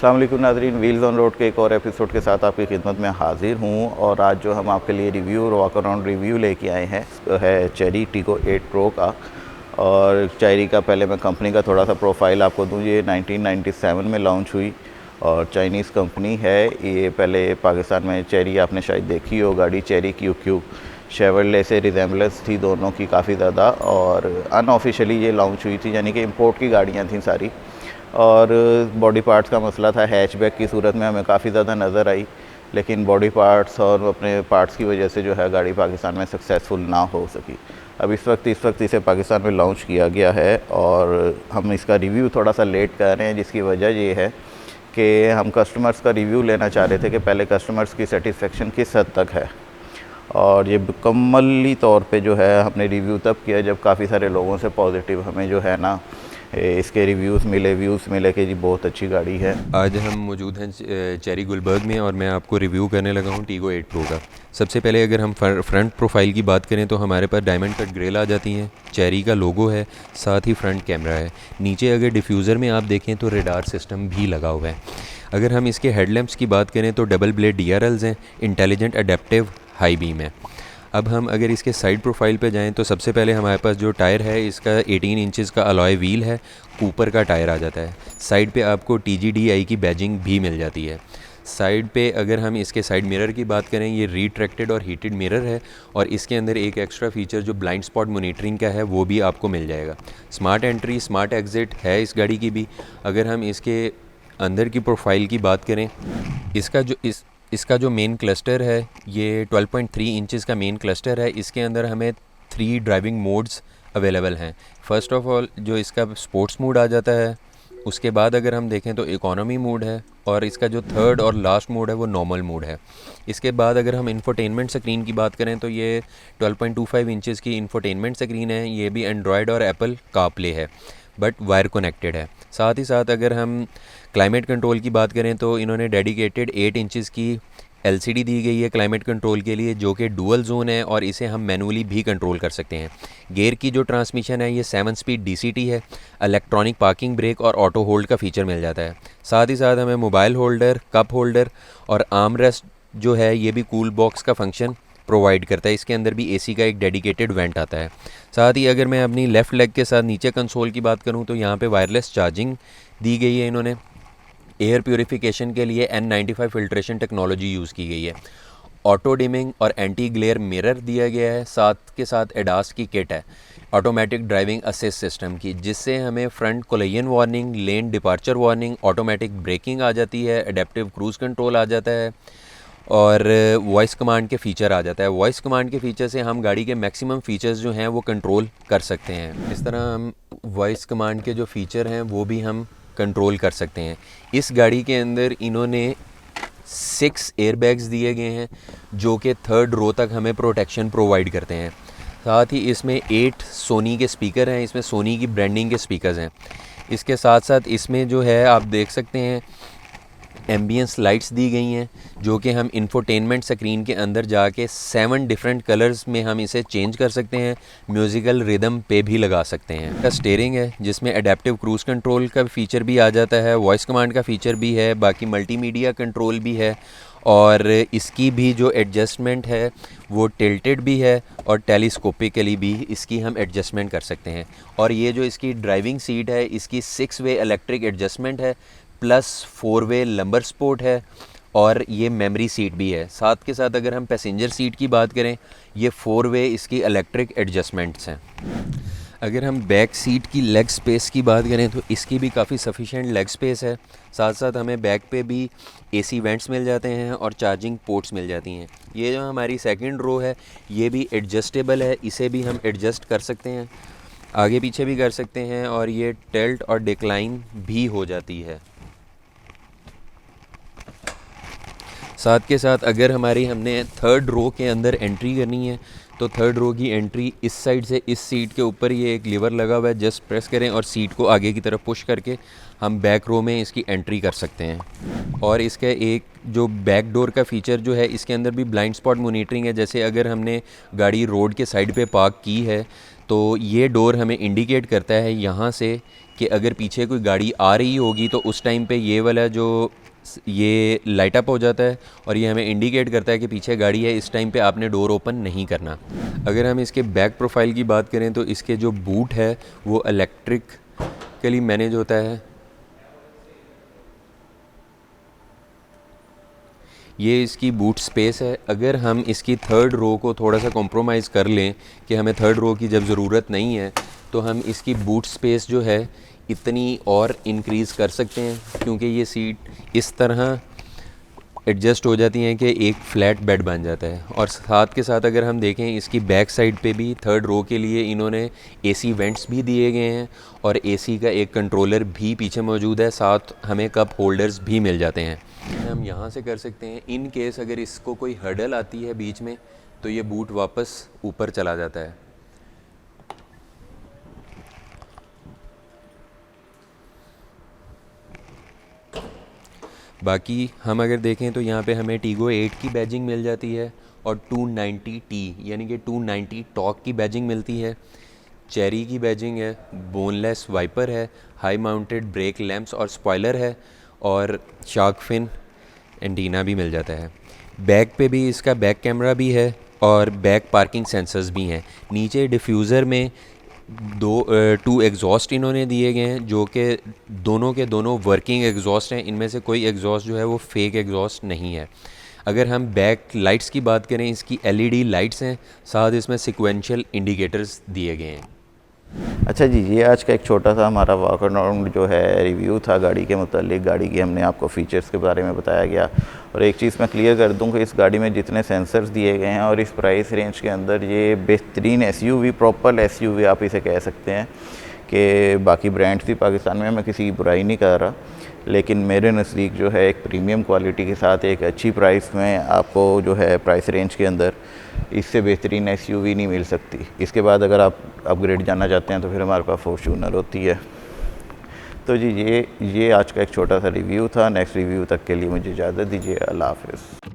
अस्सलाम वालेकुम नाज़रीन, व्हील्स ऑन रोड के एक और एपिसोड के साथ आपकी खिदमत में हाज़िर हूँ। और आज जो हम आपके लिए रिव्यू और वॉक अराउंड रिव्यू लेके आए हैं तो है चेरी टीगो 8 प्रो का। और चेरी का पहले मैं कंपनी का थोड़ा सा प्रोफाइल आपको दूँ। ये 1997 में लॉन्च हुई और चाइनीज़ कंपनी है। ये पहले पाकिस्तान में चेरी आपने शायद देखी हो गाड़ी, चेरी क्यू शेवरले से रिजेम्बलेंस थी दोनों की काफ़ी ज़्यादा। और अनऑफिशियली ये लॉन्च हुई थी, यानी कि इम्पोर्ट की गाड़ियाँ थी सारी। और बॉडी पार्ट्स का मसला था, हैचबैक की सूरत में हमें काफ़ी ज़्यादा नज़र आई, लेकिन बॉडी पार्ट्स और अपने पार्ट्स की वजह से जो है गाड़ी पाकिस्तान में सक्सेसफुल ना हो सकी। अब इस वक्त इसे पाकिस्तान में लॉन्च किया गया है और हम इसका रिव्यू थोड़ा सा लेट कर रहे हैं, जिसकी वजह ये है कि हम कस्टमर्स का रिव्यू लेना चाह रहे थे कि पहले कस्टमर्स की सेटिस्फेक्शन किस हद तक है। और ये मुकम्मली तौर पे जो है हमने रिव्यू तब किया जब काफ़ी सारे लोगों से पॉजिटिव हमें जो है ना इसके व्यूज़ मिले कि जी बहुत अच्छी गाड़ी है। आज हम मौजूद हैं चेरी गुलबर्ग में और मैं आपको रिव्यू करने लगा हूँ टीगो 8 प्रो का। सबसे पहले अगर हम फ्रंट प्रोफाइल की बात करें तो हमारे पास डायमंड कट ग्रिल आ जाती हैं, चेरी का लोगो है, साथ ही फ्रंट कैमरा है। नीचे अगर डिफ्यूज़र में आप देखें तो रेडार सिस्टम भी लगा हुआ है। अगर हम इसके हेडलैम्प्स की बात करें तो डबल ब्लेड DRLs हैं, इंटेलिजेंट अडेप्टिव हाई बीम है। अब हम अगर इसके साइड प्रोफाइल पे जाएं तो सबसे पहले हमारे पास जो टायर है इसका 18 इंचज़ का अलॉय व्हील है, ऊपर का टायर आ जाता है। साइड पे आपको TGDI की बैजिंग भी मिल जाती है। साइड पे अगर हम इसके साइड मिरर की बात करें, ये रिट्रैक्टेड और हीटेड मिरर है और इसके अंदर एक एक्स्ट्रा फीचर जो ब्लाइंड स्पॉट मॉनिटरिंग का है वो भी आपको मिल जाएगा। स्मार्ट एंट्री स्मार्ट एग्ज़िट है इस गाड़ी की भी। अगर हम इसके अंदर की प्रोफाइल की बात करें, इसका जो मेन क्लस्टर है ये 12.3 इंचज़ का मेन क्लस्टर है। इसके अंदर हमें 3 ड्राइविंग मोड्स अवेलेबल हैं। फ़र्स्ट ऑफ ऑल जो इसका स्पोर्ट्स मोड आ जाता है, उसके बाद अगर हम देखें तो इकोनॉमी मोड है और इसका जो थर्ड और लास्ट मोड है वो नॉर्मल मोड है। इसके बाद अगर हम इंफोटेनमेंट स्क्रीन की बात करें तो ये 12.25 इंचज़ की इंफोटेनमेंट स्क्रीन है। ये भी एंड्रॉयड और एप्पल कारप्ले है बट वायर कनेक्टेड है। साथ ही साथ अगर हम क्लाइमेट कंट्रोल की बात करें तो इन्होंने डेडिकेटेड 8 इंचज़ की LCD दी गई है क्लाइमेट कंट्रोल के लिए, जो कि डुअल जोन है और इसे हम मैनुअली भी कंट्रोल कर सकते हैं। गियर की जो ट्रांसमिशन है ये 7 स्पीड DCT है। इलेक्ट्रॉनिक पार्किंग ब्रेक और ऑटो होल्ड का फीचर मिल जाता है। साथ ही साथ हमें मोबाइल होल्डर, कप होल्डर और आर्म रेस्ट जो है ये भी कूल बॉक्स का फंक्शन प्रोवाइड करता है। इसके अंदर भी AC का एक डेडिकेटेड वेंट आता है। साथ ही अगर मैं अपनी लेफ़्ट लेग के साथ नीचे कंसोल की बात करूं तो यहाँ पे वायरलेस चार्जिंग दी गई है। इन्होंने एयर प्योरीफिकेशन के लिए N95 फिल्ट्रेशन टेक्नोलॉजी यूज़ की गई है। ऑटो डिमिंग और एंटी ग्लेयर मिरर दिया गया है। साथ के साथ एडास की किट है ऑटोमेटिक ड्राइविंग असिस्ट सिस्टम की, जिससे हमें front collision warning, lane departure warning, automatic braking आ जाती है, एडेप्टिव क्रूज़ कंट्रोल आ जाता है और वॉइस कमांड के फ़ीचर आ जाता है। वॉइस कमांड के फ़ीचर से हम गाड़ी के मैक्सिमम फ़ीचर्स जो हैं वो कंट्रोल कर सकते हैं। इस तरह हम वॉइस कमांड के जो फ़ीचर हैं वो भी हम कंट्रोल कर सकते हैं। इस गाड़ी के अंदर इन्होंने 6 एयरबैग्स दिए गए हैं जो कि 3rd रो तक हमें प्रोटेक्शन प्रोवाइड करते हैं। साथ ही इसमें 8 सोनी के स्पीकर हैं, इसमें सोनी की ब्रांडिंग के स्पीकर्स हैं। इसके साथ साथ इसमें जो है आप देख सकते हैं एम्बियंस लाइट्स दी गई हैं, जो कि हम इंफोटेनमेंट स्क्रीन के अंदर जाके 7 डिफरेंट कलर्स में हम इसे चेंज कर सकते हैं। म्यूज़िकल रिदम पे भी लगा सकते हैं। इसका स्टीयरिंग है जिसमें एडेप्टिव क्रूज़ कंट्रोल का फीचर भी आ जाता है, वॉइस कमांड का फीचर भी है, बाकी मल्टीमीडिया कंट्रोल भी है और इसकी भी जो एडजस्टमेंट है वो टिल्टेड भी है और टेलीस्कोपिकली भी इसकी हम एडजस्टमेंट कर सकते हैं। और ये जो इसकी ड्राइविंग सीट है इसकी 6 वे इलेक्ट्रिक एडजस्टमेंट है प्लस 4 वे लंबर स्पोर्ट है और ये मेमोरी सीट भी है। साथ के साथ अगर हम पैसेंजर सीट की बात करें, ये 4 वे इसकी इलेक्ट्रिक एडजस्टमेंट्स हैं। अगर हम बैक सीट की लेग स्पेस की बात करें तो इसकी भी काफ़ी सफिशेंट लेग स्पेस है। साथ साथ हमें बैक पे भी AC वेंट्स मिल जाते हैं और चार्जिंग पोर्ट्स मिल जाती हैं। ये जो हमारी सेकंड रो है ये भी एडजस्टेबल है, इसे भी हम एडजस्ट कर सकते हैं, आगे पीछे भी कर सकते हैं और ये टिल्ट और डिक्लाइन भी हो जाती है। साथ के साथ अगर हमने 3rd रो के अंदर एंट्री करनी है तो 3rd रो की एंट्री इस साइड से, इस सीट के ऊपर ये एक लीवर लगा हुआ है, जस्ट प्रेस करें और सीट को आगे की तरफ पुश करके हम बैक रो में इसकी एंट्री कर सकते हैं। और इसका एक जो बैक डोर का फ़ीचर जो है इसके अंदर भी ब्लाइंड स्पॉट मॉनिटरिंग है। जैसे अगर हमने गाड़ी रोड के साइड पे पार्क की है तो ये डोर हमें इंडिकेट करता है यहाँ से कि अगर पीछे कोई गाड़ी आ रही होगी तो उस टाइम पे ये वाला जो ये लाइट अप हो जाता है और ये हमें इंडिकेट करता है कि पीछे गाड़ी है, इस टाइम पे आपने डोर ओपन नहीं करना। अगर हम इसके बैक प्रोफाइल की बात करें तो इसके जो बूट है वो इलेक्ट्रिकली मैनेज होता है। ये इसकी बूट स्पेस है। अगर हम इसकी थर्ड रो को थोड़ा सा कॉम्प्रोमाइज़ कर लें कि हमें थर्ड रो की जब ज़रूरत नहीं है तो हम इसकी बूट स्पेस जो है इतनी और इंक्रीज़ कर सकते हैं, क्योंकि ये सीट इस तरह एडजस्ट हो जाती हैं कि एक फ्लैट बेड बन जाता है। और साथ के साथ अगर हम देखें इसकी बैक साइड पे भी थर्ड रो के लिए इन्होंने एसी वेंट्स भी दिए गए हैं और एसी का एक कंट्रोलर भी पीछे मौजूद है, साथ हमें कप होल्डर्स भी मिल जाते हैं। हम यहाँ से कर सकते हैं, इन केस अगर इसको कोई हर्डल आती है बीच में तो ये बूट वापस ऊपर चला जाता है। बाकी हम अगर देखें तो यहाँ पे हमें टीगो 8 की बैजिंग मिल जाती है और 290T यानी कि 290 टॉर्क की बैजिंग मिलती है। चेरी की बैजिंग है, बोनलेस वाइपर है, हाई माउंटेड ब्रेक लैंप्स और स्पॉइलर है और शार्क फिन एंटीना भी मिल जाता है। बैक पे भी इसका बैक कैमरा भी है और बैक पार्किंग सेंसर्स भी हैं। नीचे डिफ्यूज़र में 2 एग्जॉस्ट इन्होंने दिए गए हैं जो कि दोनों के दोनों वर्किंग एग्जॉस्ट हैं। इनमें से कोई एग्जॉस्ट जो है वो फेक एग्जॉस्ट नहीं है। अगर हम बैक लाइट्स की बात करें, इसकी LED लाइट्स हैं, साथ इसमें सिक्वेंशियल इंडिकेटर्स दिए गए हैं। अच्छा जी, ये आज का एक छोटा सा हमारा वॉक अराउंड जो है रिव्यू था गाड़ी के मुतालिक। गाड़ी की हमने आपको फ़ीचर्स के बारे में बताया गया और एक चीज़ मैं क्लियर कर दूं कि इस गाड़ी में जितने सेंसर्स दिए गए हैं और इस प्राइस रेंज के अंदर ये बेहतरीन SUV, प्रॉपर SUV आप इसे कह सकते हैं। कि बाकी ब्रांड्स थी पाकिस्तान में, मैं किसी की बुराई नहीं कर रहा, लेकिन मेरे नज़दीक जो है एक प्रीमियम क्वालिटी के साथ एक अच्छी प्राइस में आपको जो है प्राइस रेंज के अंदर इससे बेहतरीन SUV नहीं मिल सकती। इसके बाद अगर आप अपग्रेड जाना चाहते हैं तो फिर हमारे पास फॉर्च्यूनर होती है। तो जी ये आज का एक छोटा सा रिव्यू था। नेक्स्ट रिव्यू तक के लिए मुझे इजाज़त दीजिए। अल्लाह हाफ़िज़।